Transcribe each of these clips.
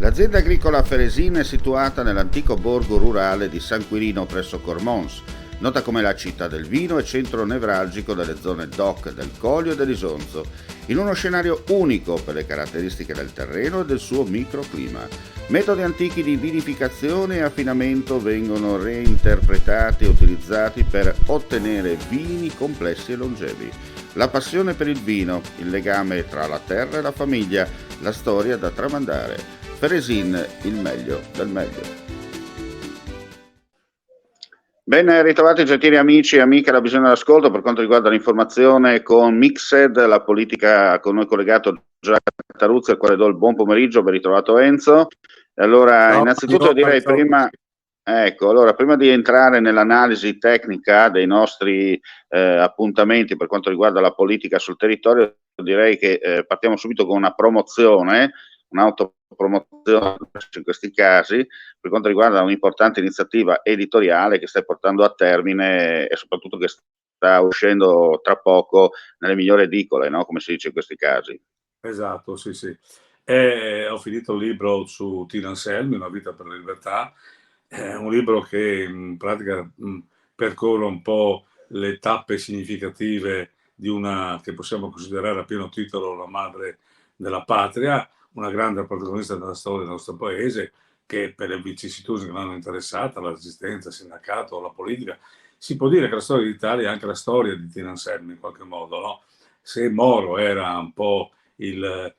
L'azienda agricola Feresin è situata nell'antico borgo rurale di San Quirino presso Cormons, nota come la città del vino e centro nevralgico delle zone DOC del Collio e dell'Isonzo, in uno scenario unico per le caratteristiche del terreno e del suo microclima. Metodi antichi di vinificazione e affinamento vengono reinterpretati e utilizzati per ottenere vini complessi e longevi. La passione per il vino, il legame tra la terra e la famiglia, la storia da tramandare. Feresin, il meglio del meglio. Ben ritrovati gentili amici e amiche alla Bisogno dell'Ascolto per quanto riguarda l'informazione con Mixed, la politica con noi collegato Gianni Taruzzi, al quale do il buon pomeriggio. Ben ritrovato Enzo. Allora, ciao, innanzitutto direi prima di entrare nell'analisi tecnica dei nostri appuntamenti per quanto riguarda la politica sul territorio, direi che partiamo subito con una promozione, un'autopromozione in questi casi, per quanto riguarda un'importante iniziativa editoriale che stai portando a termine e soprattutto che sta uscendo tra poco nelle migliori edicole, no? Come si dice in questi casi. Esatto, sì, sì. Ho finito il libro su Tina Anselmi, Una vita per la libertà. È un libro che in pratica percorre un po' le tappe significative di una che possiamo considerare a pieno titolo la madre della patria, una grande protagonista della storia del nostro paese, che per le vicissitudini che l'hanno interessata, la resistenza, il sindacato, la politica, si può dire che la storia d'Italia è anche la storia di Tina Anselmi in qualche modo, no? Se Moro era un po' il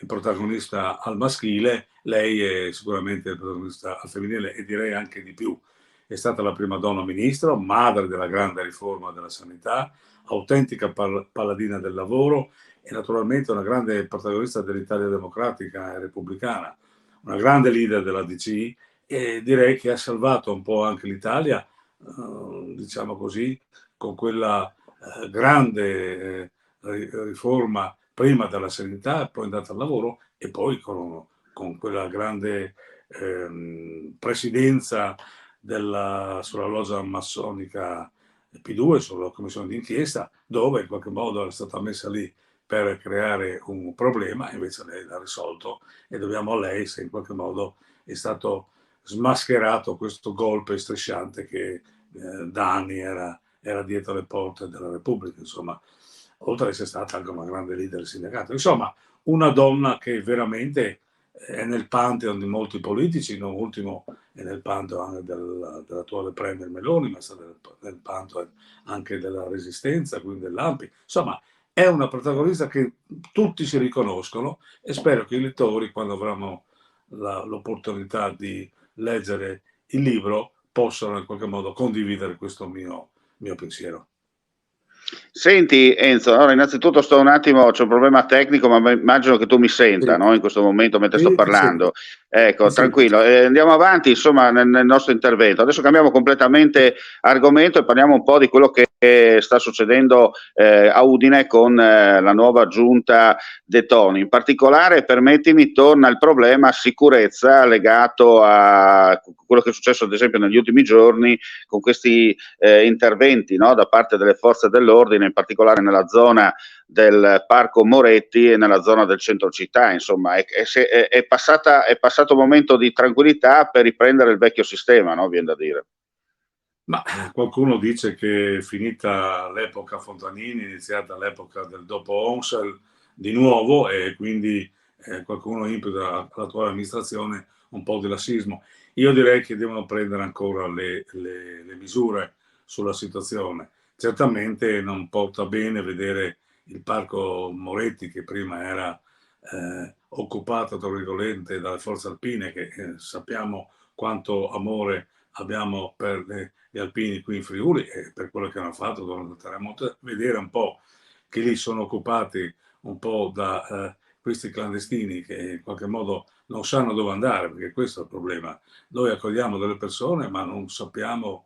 protagonista al maschile, lei è sicuramente il protagonista al femminile e direi anche di più. È stata la prima donna ministro, madre della grande riforma della sanità, autentica paladina del lavoro e naturalmente una grande protagonista dell'Italia democratica e repubblicana, una grande leader della DC e direi che ha salvato un po' anche l'Italia, diciamo così, con quella grande riforma prima della sanità, poi andata al lavoro e poi con quella grande presidenza sulla logia massonica P2, sulla commissione d'inchiesta, dove in qualche modo era stata messa lì per creare un problema, invece lei l'ha risolto e dobbiamo a lei se in qualche modo è stato smascherato questo golpe strisciante che da anni era dietro le porte della Repubblica, insomma, oltre ad essere stata anche una grande leader del sindacato. Insomma, una donna che veramente è nel pantheon di molti politici, non ultimo è nel pantheon anche dell'attuale premier Meloni, ma è stata nel pantheon anche della Resistenza, quindi dell'ANPI. Insomma, è una protagonista che tutti si riconoscono e spero che i lettori, quando avranno l'opportunità di leggere il libro, possano in qualche modo condividere questo mio pensiero. Senti Enzo, allora innanzitutto c'è un problema tecnico, ma immagino che tu mi senta, Sì, no? In questo momento mentre sto sì, ti parlando. sento. Ecco, Ti sento. tranquillo. Andiamo avanti, insomma, nel nostro intervento. Adesso cambiamo completamente argomento e parliamo un po' di quello che sta succedendo a Udine con la nuova giunta De Toni. In particolare, permettimi, torna il problema sicurezza legato a quello che è successo ad esempio negli ultimi giorni con questi interventi, no? Da parte delle forze dell'ordine, in particolare nella zona del Parco Moretti e nella zona del centro città. Insomma, è passato un momento di tranquillità per riprendere il vecchio sistema, no? Viene da dire. Ma qualcuno dice che è finita l'epoca Fontanini, iniziata l'epoca del dopo Onsel di nuovo e quindi qualcuno imputa all'attuale amministrazione un po' di lassismo. Io direi che devono prendere ancora le misure sulla situazione. Certamente non porta bene vedere il Parco Moretti che prima era occupato, tra virgolette, dalle forze alpine che sappiamo quanto amore abbiamo per gli alpini qui in Friuli e per quello che hanno fatto durante il terremoto, vedere un po' che lì sono occupati un po' da questi clandestini che in qualche modo non sanno dove andare, perché questo è il problema. Noi accogliamo delle persone ma non sappiamo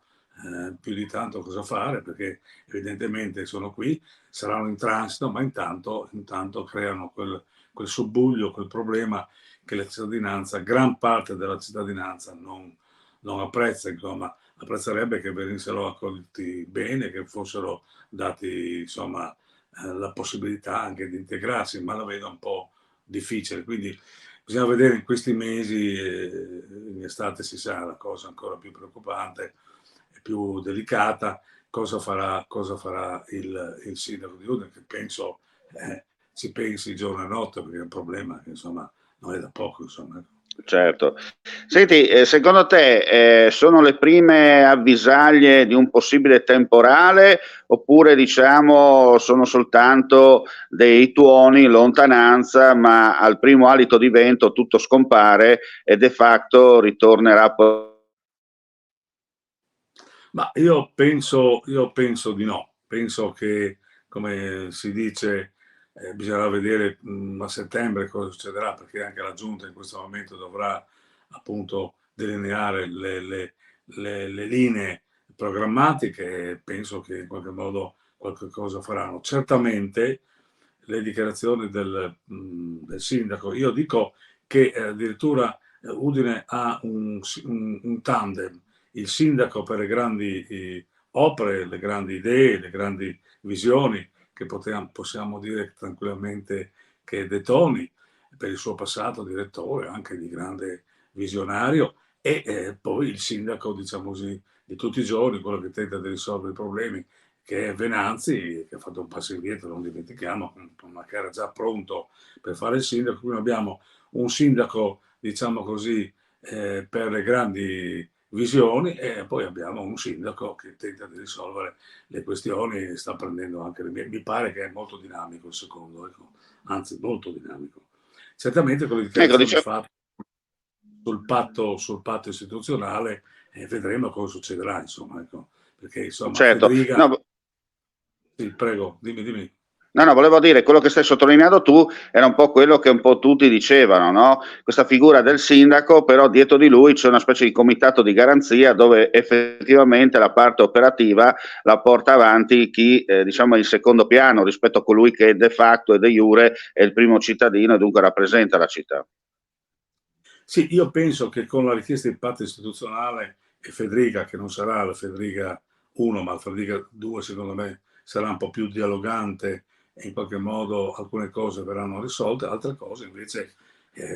più di tanto cosa fare, perché evidentemente sono qui, saranno in transito, ma intanto creano quel subbuglio, quel problema che la cittadinanza, gran parte della cittadinanza non apprezza, insomma, apprezzerebbe che venissero accolti bene, che fossero dati, insomma, la possibilità anche di integrarsi, ma la vedo un po' difficile. Quindi bisogna vedere in questi mesi, in estate si sa la cosa ancora più preoccupante e più delicata, cosa farà il sindaco di Udine, che penso ci pensi giorno e notte, perché è un problema che insomma non è da poco, insomma. Certo. Senti, secondo te sono le prime avvisaglie di un possibile temporale, oppure diciamo sono soltanto dei tuoni in lontananza, ma al primo alito di vento tutto scompare e de facto ritornerà poi? Ma io penso di no. Penso che, come si dice, bisognerà vedere a settembre cosa succederà, perché anche la Giunta in questo momento dovrà appunto delineare le linee programmatiche, e penso che in qualche modo qualche cosa faranno. Certamente le dichiarazioni del sindaco, io dico che addirittura Udine ha un tandem, il sindaco per le grandi opere, le grandi idee, le grandi visioni, che possiamo dire tranquillamente che De Toni, per il suo passato direttore, anche di grande visionario, e poi il sindaco, diciamo così, di tutti i giorni, quello che tenta di risolvere i problemi, che è Venanzi, che ha fatto un passo indietro, non dimentichiamo, ma che era già pronto per fare il sindaco. Quindi abbiamo un sindaco, diciamo così, per le grandi visioni, e poi abbiamo un sindaco che tenta di risolvere le questioni, sta prendendo anche mi pare che è molto dinamico il secondo, ecco, anzi molto dinamico. Certamente con le Ecco, dichiarazioni fatte sul patto istituzionale vedremo cosa succederà, insomma, ecco, perché insomma certo. Federica. No, Sì, prego, dimmi. no, volevo dire, quello che stai sottolineando tu era un po' quello che un po' tutti dicevano, no? Questa figura del sindaco, però dietro di lui c'è una specie di comitato di garanzia dove effettivamente la parte operativa la porta avanti chi, diciamo, è in secondo piano rispetto a colui che de facto e de jure è il primo cittadino e dunque rappresenta la città. Sì, io penso che con la richiesta di patto istituzionale e Federica, che non sarà la Federica 1, ma la Federica 2, secondo me sarà un po' più dialogante e in qualche modo alcune cose verranno risolte, altre cose invece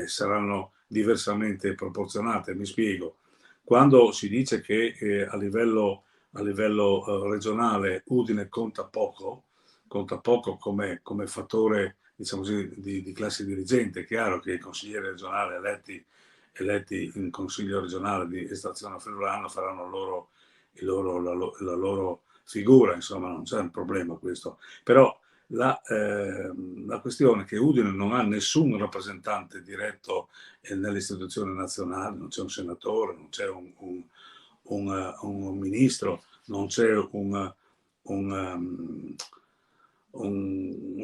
saranno diversamente proporzionate. Mi spiego. Quando si dice che a livello regionale Udine conta poco come fattore, diciamo così, di classe dirigente, è chiaro che i consiglieri regionali eletti in consiglio regionale di estrazione friulana faranno la loro figura, insomma non c'è un problema questo. Però la questione è che Udine non ha nessun rappresentante diretto nelle istituzioni nazionali, non c'è un senatore, non c'è un ministro, non c'è un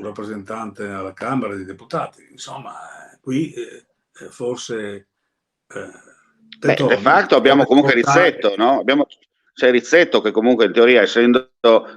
rappresentante alla Camera dei Deputati. Insomma, qui forse Beh, de Toni facto abbiamo dovrebbe comunque portare. Rizzetto, no? C'è Rizzetto che comunque in teoria, essendo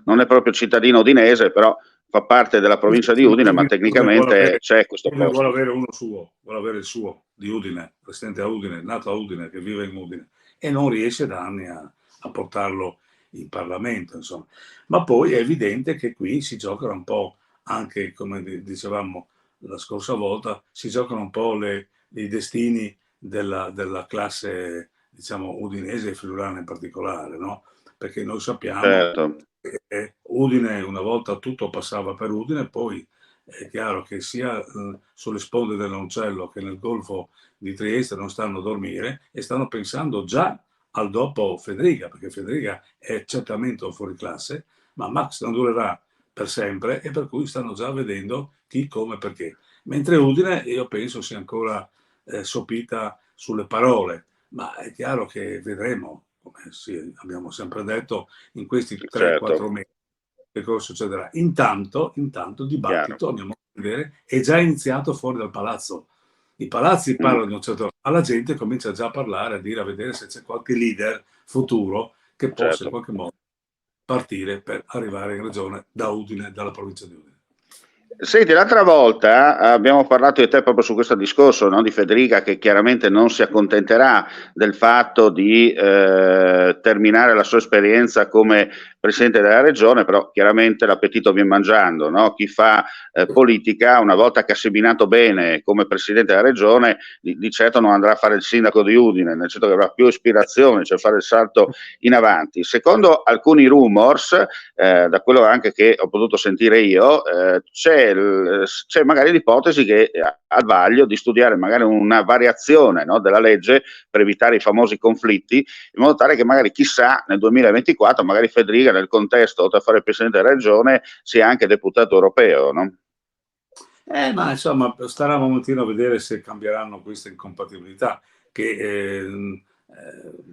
non è proprio cittadino udinese, però fa parte della provincia di Udine, ma tecnicamente c'è questo Udine vuole posto. avere uno suo, vuole avere il suo di Udine, residente a Udine, nato a Udine, che vive in Udine, e non riesce da anni a portarlo in Parlamento, insomma. Ma poi è evidente che qui si giocano un po', anche come dicevamo la scorsa volta, si giocano un po' i destini della classe, diciamo, udinese e friulana in particolare, no? Perché noi sappiamo Certo. che Udine, una volta tutto passava per Udine, poi è chiaro che sia sulle sponde dell'Oncello che nel Golfo di Trieste non stanno a dormire e stanno pensando già al dopo Federica, perché Federica è certamente un fuoriclasse, ma Max non durerà per sempre e per cui stanno già vedendo chi, come, perché. Mentre Udine io penso sia ancora sopita sulle parole, ma è chiaro che vedremo, come abbiamo sempre detto, in questi 3-4 Certo, mesi che cosa succederà. Intanto il chiaro. dibattito, andiamo a vedere, è già iniziato fuori dal palazzo. I palazzi Mm. parlano di un certo, ma la gente comincia già a parlare, a dire, a vedere se c'è qualche leader futuro che possa in Certo. qualche modo partire per arrivare in regione da Udine, dalla provincia di Udine. Senti, l'altra volta abbiamo parlato di te proprio su questo discorso, no? Di Federica che chiaramente non si accontenterà del fatto di terminare la sua esperienza come presidente della regione, però chiaramente l'appetito viene mangiando, no? Chi fa politica, una volta che ha seminato bene come presidente della regione, di certo non andrà a fare il sindaco di Udine, nel senso che avrà più ispirazione, cioè fare il salto in avanti. Secondo alcuni rumors, da quello anche che ho potuto sentire io, c'è magari l'ipotesi che al vaglio di studiare magari una variazione, no, della legge per evitare i famosi conflitti, in modo tale che magari chissà nel 2024 magari Fedriga nel contesto, oltre a fare il presidente della regione, sia anche deputato europeo, no? Ma insomma, starà un momentino a vedere se cambieranno queste incompatibilità, che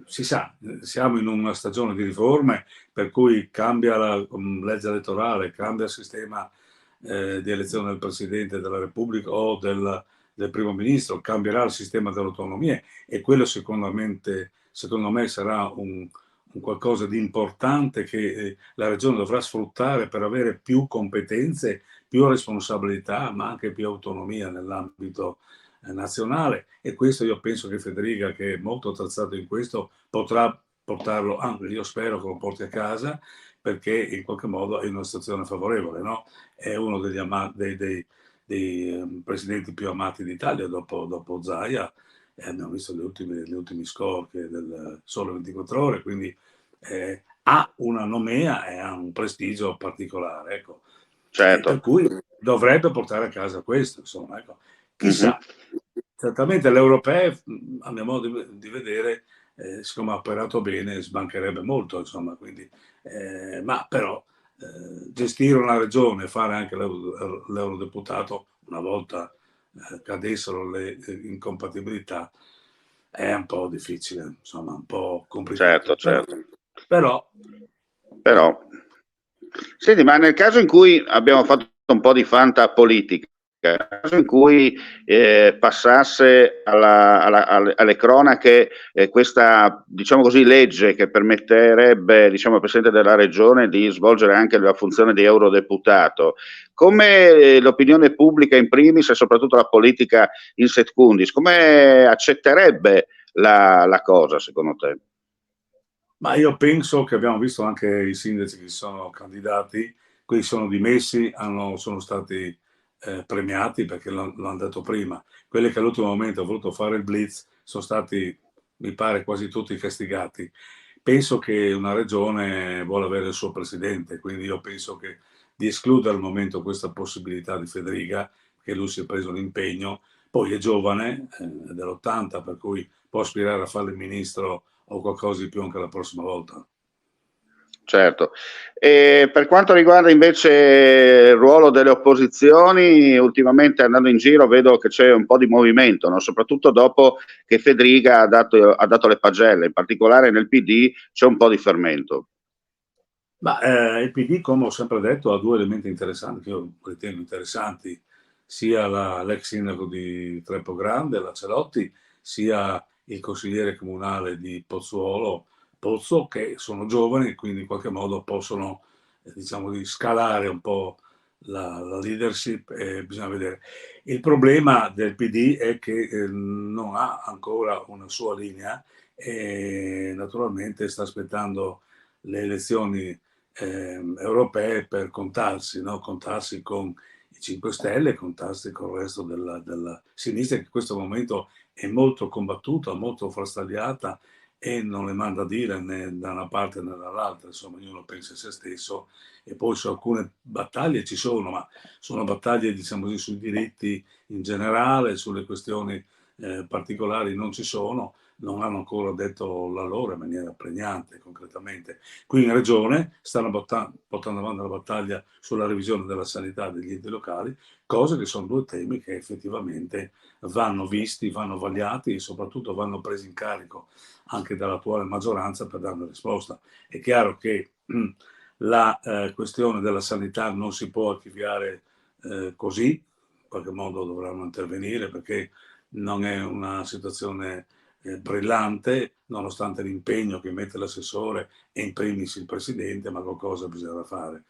si sa, siamo in una stagione di riforme, per cui cambia la legge elettorale, cambia il sistema di elezione del Presidente della Repubblica o del Primo Ministro, cambierà il sistema delle autonomie, e quello secondo me sarà un qualcosa di importante che la Regione dovrà sfruttare per avere più competenze, più responsabilità, ma anche più autonomia nell'ambito nazionale. E questo io penso che Federica, che è molto attrezzato in questo, potrà portarlo, anche io spero che lo porti a casa, perché in qualche modo è in una situazione favorevole, no? È uno dei presidenti più amati d'Italia dopo Zaia, e abbiamo visto gli ultimi score del Sole 24 Ore, quindi ha una nomea e ha un prestigio particolare, ecco. Certo. Per cui dovrebbe portare a casa questo, insomma, ecco. Chissà, certamente l'europeo, a mio modo di vedere, siccome ha operato bene, sbancherebbe molto, insomma, quindi, ma però gestire una regione, fare anche l'eurodeputato, una volta cadessero le incompatibilità, è un po' difficile, insomma, un po' complicato. Certo. Però. Senti, ma nel caso in cui abbiamo fatto un po' di fantapolitica, nel caso in cui passasse alle cronache questa, diciamo così, legge che permetterebbe, diciamo, al Presidente della Regione di svolgere anche la funzione di eurodeputato, come l'opinione pubblica in primis e soprattutto la politica in secundis, come accetterebbe la cosa, secondo te? Ma io penso che abbiamo visto anche i sindaci che si sono candidati, quelli sono dimessi, sono stati premiati perché l'hanno detto prima. Quelli che all'ultimo momento hanno voluto fare il blitz sono stati, mi pare, quasi tutti castigati. Penso che una regione vuole avere il suo presidente, quindi io penso che di escludere al momento questa possibilità di Federica, che lui si è preso l'impegno, poi è giovane, è dell'80, per cui può aspirare a fare il ministro o qualcosa di più anche la prossima volta. Certo. E per quanto riguarda invece il ruolo delle opposizioni, ultimamente andando in giro vedo che c'è un po' di movimento, no? Soprattutto dopo che Federica ha dato le pagelle, in particolare nel PD c'è un po' di fermento. Ma il PD, come ho sempre detto, ha due elementi interessanti, che io ritengo interessanti, sia l'ex sindaco di Trepogrande, la Celotti, sia il consigliere comunale di Pozzo, che sono giovani e quindi in qualche modo possono, diciamo, di scalare un po' la leadership, e bisogna vedere. Il problema del PD è che non ha ancora una sua linea e naturalmente sta aspettando le elezioni europee per contarsi, no? Contarsi con i 5 Stelle, contarsi con il resto della sinistra, che in questo momento è molto combattuta, molto frastagliata e non le manda a dire né da una parte né dall'altra, insomma ognuno pensa a se stesso, e poi su alcune battaglie ci sono, ma sono battaglie, diciamo così, sui diritti in generale, sulle questioni particolari non ci sono, non hanno ancora detto la loro in maniera pregnante, concretamente. Qui in Regione stanno portando avanti la battaglia sulla revisione della sanità degli enti locali, cose che sono due temi che effettivamente vanno visti, vanno vagliati e soprattutto vanno presi in carico anche dall'attuale maggioranza per dare una risposta. È chiaro che la questione della sanità non si può archiviare così, in qualche modo dovranno intervenire perché non è una situazione brillante, nonostante l'impegno che mette l'assessore e in primis il presidente, ma qualcosa bisognerà fare.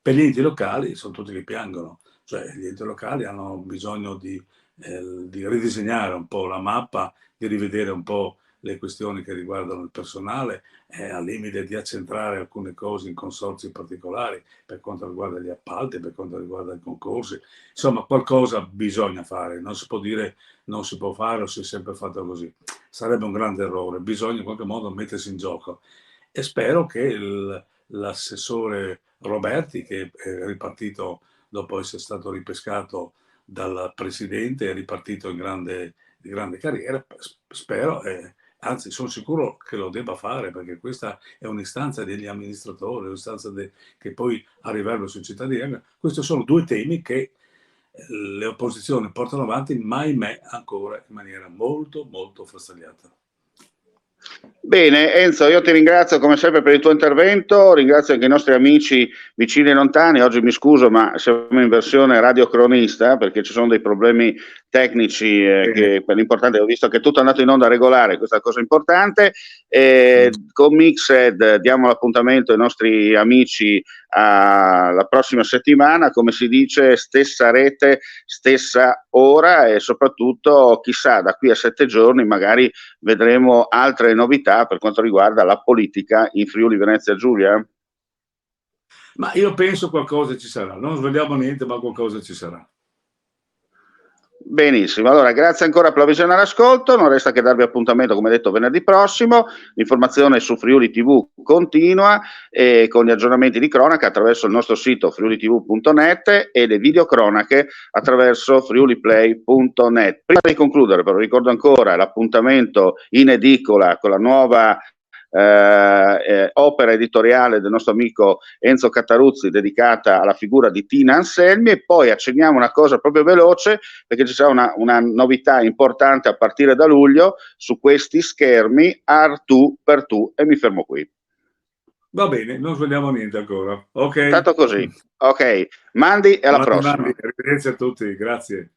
Per gli enti locali sono tutti che piangono, cioè gli enti locali hanno bisogno di ridisegnare un po' la mappa, di rivedere un po' le questioni che riguardano il personale, al limite di accentrare alcune cose in consorzi particolari per quanto riguarda gli appalti, per quanto riguarda i concorsi. Insomma, qualcosa bisogna fare, non si può dire non si può fare o si è sempre fatto così. Sarebbe un grande errore, bisogna in qualche modo mettersi in gioco. E spero che l'assessore Roberti, che è ripartito dopo essere stato ripescato dal presidente, è ripartito di grande carriera, spero, anzi sono sicuro che lo debba fare, perché questa è un'istanza degli amministratori, un'istanza che poi arriveranno sui cittadini. Questi sono due temi che le opposizioni portano avanti, ma ahimè ancora in maniera molto molto frastagliata. Bene, Enzo, io ti ringrazio come sempre per il tuo intervento, ringrazio anche i nostri amici vicini e lontani. Oggi mi scuso, ma siamo in versione radiocronista perché ci sono dei problemi tecnici che per l'importante, ho visto che tutto è andato in onda regolare, questa è cosa importante. Con Mixed diamo l'appuntamento ai nostri amici la prossima settimana, come si dice, stessa rete, stessa ora, e soprattutto chissà, da qui a 7 giorni magari vedremo altre novità per quanto riguarda la politica in Friuli Venezia Giulia. Ma io penso qualcosa ci sarà, non svegliamo niente, ma qualcosa ci sarà. Benissimo, allora grazie ancora per la visione e l'ascolto, non resta che darvi appuntamento come detto venerdì prossimo. L'informazione su Friuli TV continua con gli aggiornamenti di cronaca attraverso il nostro sito friulitv.net e le videocronache attraverso friuliplay.net. Prima di concludere però ricordo ancora l'appuntamento in edicola con la nuova opera editoriale del nostro amico Enzo Cattaruzzi dedicata alla figura di Tina Anselmi, e poi accenniamo una cosa proprio veloce perché ci sarà una novità importante a partire da luglio su questi schermi Artù per tu, e mi fermo qui. Va bene, non svegliamo niente ancora. Ok. Tanto così. Ok, Mandi e alla prossima. Arrivederci a tutti, grazie.